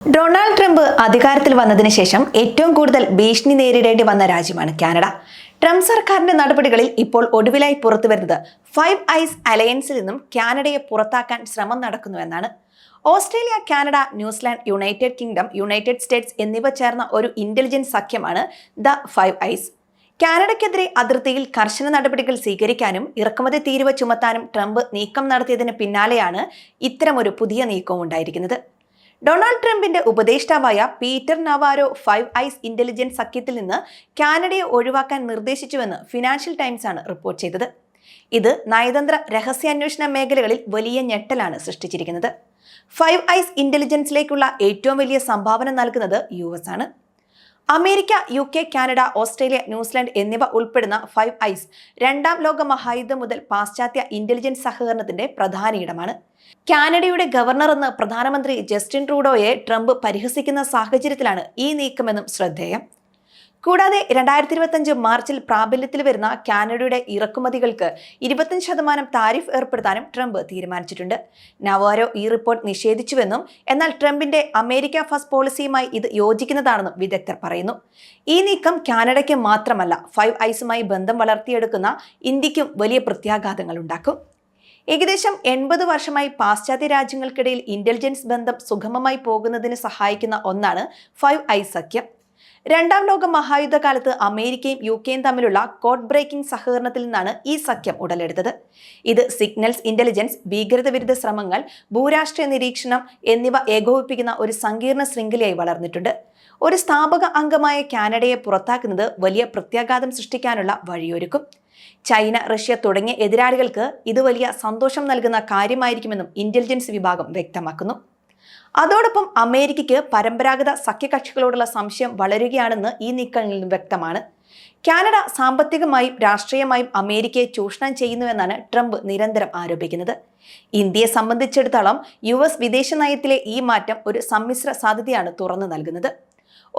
Donald Trump അധികാരത്തിൽ വന്നതിന് ശേഷം ഏറ്റവും കൂടുതൽ ഭീഷണി നേരിടേണ്ടി വന്ന രാജ്യമാണ് കാനഡ. ട്രംപ് സർക്കാരിന്റെ നടപടികളിൽ ഇപ്പോൾ ഒടുവിലായി പുറത്തുവരുന്നത് ഫൈവ് ഐസ് അലയൻസിൽ നിന്നും കാനഡയെ പുറത്താക്കാൻ ശ്രമം നടക്കുന്നുവെന്നാണ്. Australia, Canada, New Zealand, United Kingdom, United States എന്നിവ ചേർന്ന ഒരു ഇന്റലിജൻസ് സഖ്യമാണ് ദ ഫൈവ് ഐസ്. കാനഡയ്ക്കെതിരെ അതിർത്തിയിൽ കർശന നടപടികൾ സ്വീകരിക്കാനും ഇറക്കുമതി തീരുവ ചുമത്താനും ട്രംപ് നീക്കം നടത്തിയതിന് പിന്നാലെയാണ് ഇത്തരമൊരു പുതിയ നീക്കവും ഉണ്ടായിരിക്കുന്നത്. ഡൊണാൾഡ് ട്രംപിന്റെ ഉപദേഷ്ടാവായ Peter Navarro Five Eyes intelligence സഖ്യത്തിൽ നിന്ന് കാനഡയെ ഒഴിവാക്കാൻ നിർദ്ദേശിച്ചുവെന്ന് ഫിനാൻഷ്യൽ ടൈംസ് ആണ് റിപ്പോർട്ട് ചെയ്തത്. ഇത് നയതന്ത്ര രഹസ്യാന്വേഷണ മേഖലകളിൽ വലിയ ഞെട്ടലാണ് സൃഷ്ടിച്ചിരിക്കുന്നത്. ഫൈവ് ഐസ് ഇന്റലിജൻസിലേക്കുള്ള ഏറ്റവും വലിയ സംഭാവന നൽകുന്നത് US ആണ്. America, UK, Canada, Australia, New Zealand എന്നിവ ഉൾപ്പെടുന്ന ഫൈവ് ഐസ് രണ്ടാം ലോക മഹായുദ്ധം മുതൽ പാശ്ചാത്യ ഇന്റലിജൻസ് സഹകരണത്തിന്റെ പ്രധാന ഇടമാണ്. കാനഡയുടെ ഗവർണർ എന്ന് പ്രധാനമന്ത്രി ജസ്റ്റിൻ ട്രൂഡോയെ ട്രംപ് പരിഹസിക്കുന്ന സാഹചര്യത്തിലാണ് ഈ നീക്കമെന്നും ശ്രദ്ധേയം. കൂടാതെ 2025 മാർച്ചിൽ പ്രാബല്യത്തിൽ വരുന്ന കാനഡയുടെ ഇറക്കുമതികൾക്ക് 25% താരിഫ് ഏർപ്പെടുത്താനും ട്രംപ് തീരുമാനിച്ചിട്ടുണ്ട്. നവാരോ ഈ റിപ്പോർട്ട് നിഷേധിച്ചുവെന്നും എന്നാൽ ട്രംപിന്റെ അമേരിക്ക ഫസ്റ്റ് പോളിസിയുമായി ഇത് യോജിക്കുന്നതാണെന്നും വിദഗ്ധർ പറയുന്നു. ഈ നീക്കം കാനഡയ്ക്ക് മാത്രമല്ല, ഫൈവ് ഐസുമായി ബന്ധം വളർത്തിയെടുക്കുന്ന ഇന്ത്യക്കും വലിയ പ്രത്യാഘാതങ്ങൾ ഉണ്ടാക്കും. ഏകദേശം 80 വർഷമായി പാശ്ചാത്യ രാജ്യങ്ങൾക്കിടയിൽ ഇന്റലിജൻസ് ബന്ധം സുഗമമായി പോകുന്നതിന് സഹായിക്കുന്ന ഒന്നാണ് ഫൈവ് ഐസ് സഖ്യം. രണ്ടാം ലോക മഹായുദ്ധകാലത്ത് അമേരിക്കയും UKയും തമ്മിലുള്ള കോഡ് ബ്രേക്കിംഗ് സഹകരണത്തിൽ നിന്നാണ് ഈ സഖ്യം ഉടലെടുത്തത്. ഇത് സിഗ്നൽസ് ഇന്റലിജൻസ്, ഭീകരത വിരുദ്ധ ശ്രമങ്ങൾ, ഭൂരാഷ്ട്രീയ നിരീക്ഷണം എന്നിവ ഏകോപിപ്പിക്കുന്ന ഒരു സങ്കീർണ ശൃംഖലയായി വളർന്നിട്ടുണ്ട്. ഒരു സ്ഥാപക അംഗമായ കാനഡയെ പുറത്താക്കുന്നത് വലിയ പ്രത്യാഘാതം സൃഷ്ടിക്കാനുള്ള വഴിയൊരുക്കും. ചൈന, റഷ്യ തുടങ്ങിയ എതിരാളികൾക്ക് ഇത് വലിയ സന്തോഷം നൽകുന്ന കാര്യമായിരിക്കുമെന്നും ഇന്റലിജൻസ് വിഭാഗം വ്യക്തമാക്കുന്നു. അതോടൊപ്പം അമേരിക്കയ്ക്ക് പരമ്പരാഗത സഖ്യകക്ഷികളോടുള്ള സംശയം വളരുകയാണെന്ന് ഈ നീക്കങ്ങളിൽ നിന്നും വ്യക്തമാണ്. കാനഡ സാമ്പത്തികമായും രാഷ്ട്രീയമായും അമേരിക്കയെ ചൂഷണം ചെയ്യുന്നുവെന്നാണ് ട്രംപ് നിരന്തരം ആരോപിക്കുന്നത്. ഇന്ത്യയെ സംബന്ധിച്ചിടത്തോളം US വിദേശ നയത്തിലെ ഈ മാറ്റം ഒരു സമ്മിശ്ര സാധ്യതയാണ് തുറന്നു നൽകുന്നത്.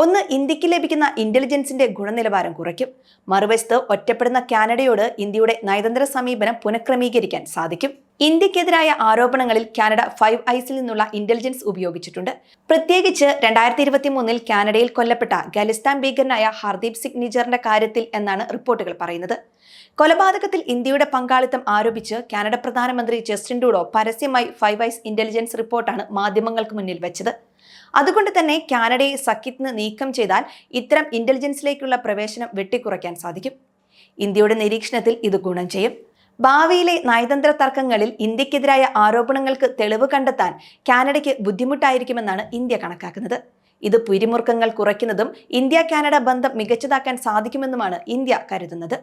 ഒന്ന്, ഇന്ത്യക്ക് ലഭിക്കുന്ന ഇന്റലിജൻസിന്റെ ഗുണനിലവാരം കുറയ്ക്കും. മറുവശത്ത് ഒറ്റപ്പെടുന്ന കാനഡയോട് ഇന്ത്യയുടെ നയതന്ത്ര സമീപനം പുനഃക്രമീകരിക്കാൻ സാധിക്കും. ഇന്ത്യക്കെതിരായ ആരോപണങ്ങളിൽ കാനഡ ഫൈവ് ഐസിൽ നിന്നുള്ള ഇന്റലിജൻസ് ഉപയോഗിച്ചിട്ടുണ്ട്. പ്രത്യേകിച്ച് 2023 കാനഡയിൽ കൊല്ലപ്പെട്ട ഖലിസ്ഥാൻ ഭീകരനായ ഹർദീപ് സിംഗ് നിജറിന്റെ കാര്യത്തിൽ എന്നാണ് റിപ്പോർട്ടുകൾ പറയുന്നത്. കൊലപാതകത്തിൽ ഇന്ത്യയുടെ പങ്കാളിത്തം ആരോപിച്ച് കാനഡ പ്രധാനമന്ത്രി ജസ്റ്റിൻ ട്രൂഡോ പരസ്യമായി ഫൈവ് ഐസ് ഇന്റലിജൻസ് റിപ്പോർട്ടാണ് മാധ്യമങ്ങൾക്ക് മുന്നിൽ വെച്ചത്. അതുകൊണ്ട് തന്നെ കാനഡയെ സഖ്യത്തിന് നീക്കം ചെയ്താൽ ഇത്തരം ഇന്റലിജൻസിലേക്കുള്ള പ്രവേശനം വെട്ടിക്കുറയ്ക്കാൻ സാധിക്കും. ഇന്ത്യയുടെ നിരീക്ഷണത്തിൽ ഇത് ഗുണം ചെയ്യും. ഭാവിയിലെ നയതന്ത്ര തർക്കങ്ങളിൽ ഇന്ത്യക്കെതിരായ ആരോപണങ്ങൾക്ക് തെളിവ് കണ്ടെത്താൻ കാനഡയ്ക്ക് ബുദ്ധിമുട്ടായിരിക്കുമെന്നാണ് ഇന്ത്യ കണക്കാക്കുന്നത്. ഇത് പിരിമുറുക്കങ്ങൾ കുറയ്ക്കുന്നതും ഇന്ത്യ കാനഡ ബന്ധം മികച്ചതാക്കാൻ സാധിക്കുമെന്നുമാണ് ഇന്ത്യ കരുതുന്നത്.